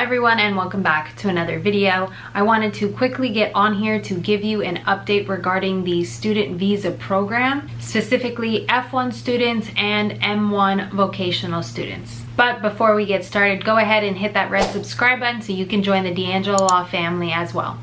everyone, and welcome back to another video. I wanted to quickly get on here to give you an update regarding the student visa program, specifically F1 students and M-1 vocational students. But before we get started, go ahead and hit that red subscribe button so you can join the D'Angelo Law family as well.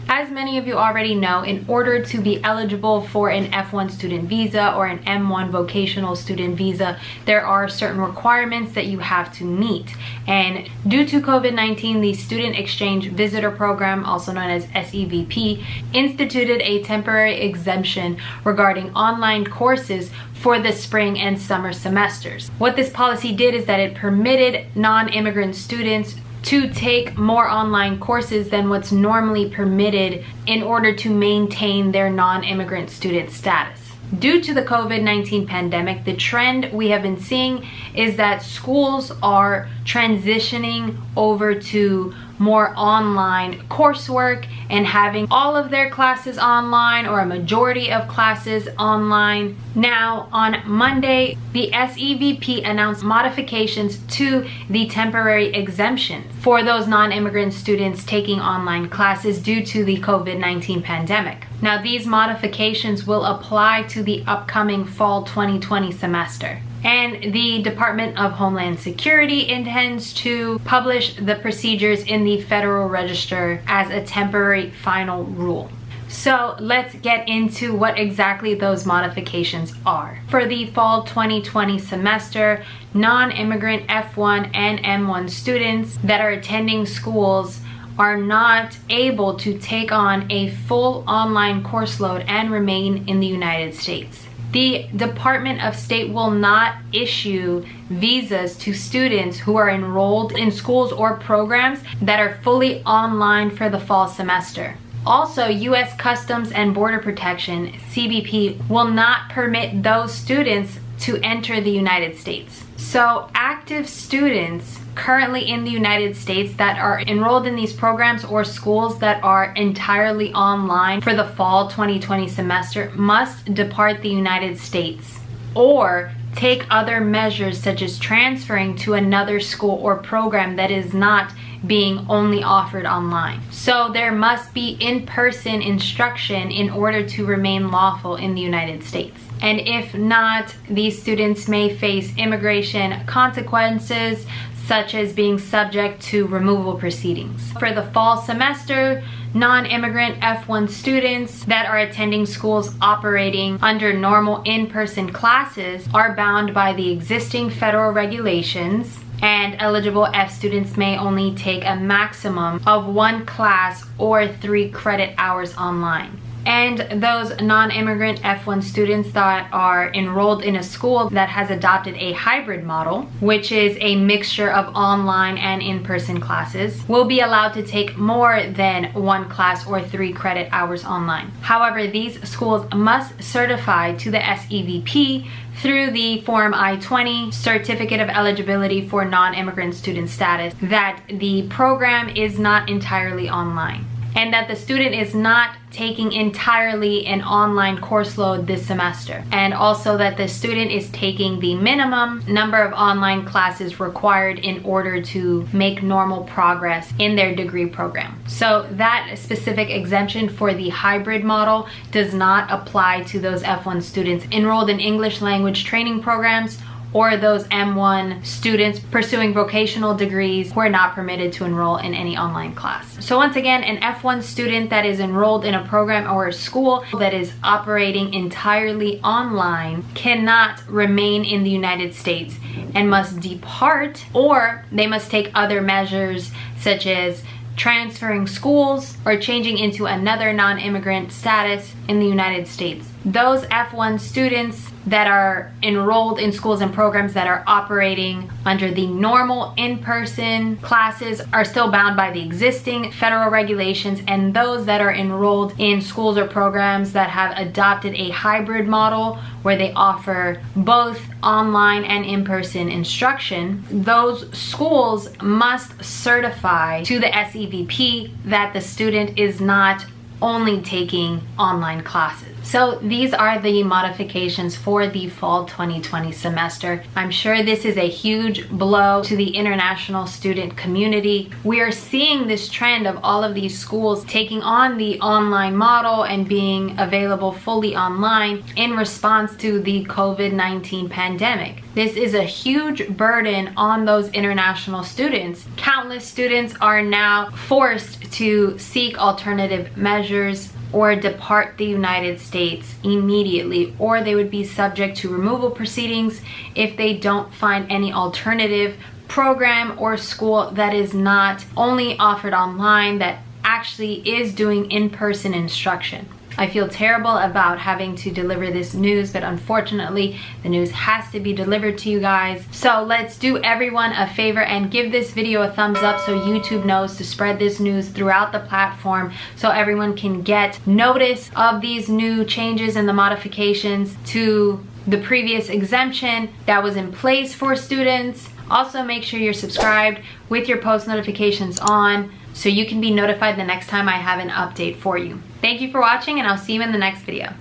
As many of you already know, in order to be eligible for an F1 student visa or an M1 vocational student visa, there are certain requirements that you have to meet. And due to COVID-19, the Student Exchange Visitor Program, also known as SEVP, instituted a temporary exemption regarding online courses for the spring and summer semesters. What this policy did is that it permitted non-immigrant students to take more online courses than what's normally permitted in order to maintain their non-immigrant student status. Due to the COVID-19 pandemic, the trend we have been seeing is that schools are transitioning over to more online coursework and having all of their classes online or a majority of classes online. Now, on Monday, the SEVP announced modifications to the temporary exemption for those non-immigrant students taking online classes due to the COVID-19 pandemic. Now, these modifications will apply to the upcoming fall 2020 semester. And the Department of Homeland Security intends to publish the procedures in the Federal Register as a temporary final rule. So let's get into what exactly those modifications are. For the fall 2020 semester, non-immigrant F1 and M1 students that are attending schools are not able to take on a full online course load and remain in the United States. The Department of State will not issue visas to students who are enrolled in schools or programs that are fully online for the fall semester. Also, U.S. Customs and Border Protection, CBP, will not permit those students to enter the United States. So active students currently in the United States that are enrolled in these programs or schools that are entirely online for the fall 2020 semester must depart the United States or take other measures such as transferring to another school or program that is not being only offered online. So there must be in-person instruction in order to remain lawful in the United States. And if not, these students may face immigration consequences such as being subject to removal proceedings. For the fall semester, non-immigrant F1 students that are attending schools operating under normal in-person classes are bound by the existing federal regulations, and eligible F students may only take a maximum of 1 class or 3 credit hours online. And those non-immigrant F1 students that are enrolled in a school that has adopted a hybrid model, which is a mixture of online and in-person classes, will be allowed to take more than 1 class or 3 credit hours online. However, these schools must certify to the SEVP through the Form I-20 Certificate of Eligibility for Non-Immigrant Student Status that the program is not entirely online, and that the student is not taking entirely an online course load this semester, and also that the student is taking the minimum number of online classes required in order to make normal progress in their degree program. So that specific exemption for the hybrid model does not apply to those F1 students enrolled in English language training programs or those M1 students pursuing vocational degrees who are not permitted to enroll in any online class. So once again, an F1 student that is enrolled in a program or a school that is operating entirely online cannot remain in the United States and must depart, or they must take other measures such as transferring schools or changing into another non-immigrant status in the United States. Those F1 students that are enrolled in schools and programs that are operating under the normal in-person classes are still bound by the existing federal regulations, and those that are enrolled in schools or programs that have adopted a hybrid model where they offer both online and in-person instruction, those schools must certify to the SEVP that the student is not only taking online classes. So these are the modifications for the fall 2020 semester. I'm sure this is a huge blow to the international student community. We are seeing this trend of all of these schools taking on the online model and being available fully online in response to the COVID-19 pandemic. This is a huge burden on those international students. Countless students are now forced to seek alternative measures or depart the United States immediately, or they would be subject to removal proceedings if they don't find any alternative program or school that is not only offered online, that actually is doing in-person instruction. I feel terrible about having to deliver this news, but unfortunately the news has to be delivered to you guys. So let's do everyone a favor and give this video a thumbs up so YouTube knows to spread this news throughout the platform so everyone can get notice of these new changes and the modifications to the previous exemption that was in place for students. Also, make sure you're subscribed with your post notifications on so you can be notified the next time I have an update for you. Thank you for watching, and I'll see you in the next video.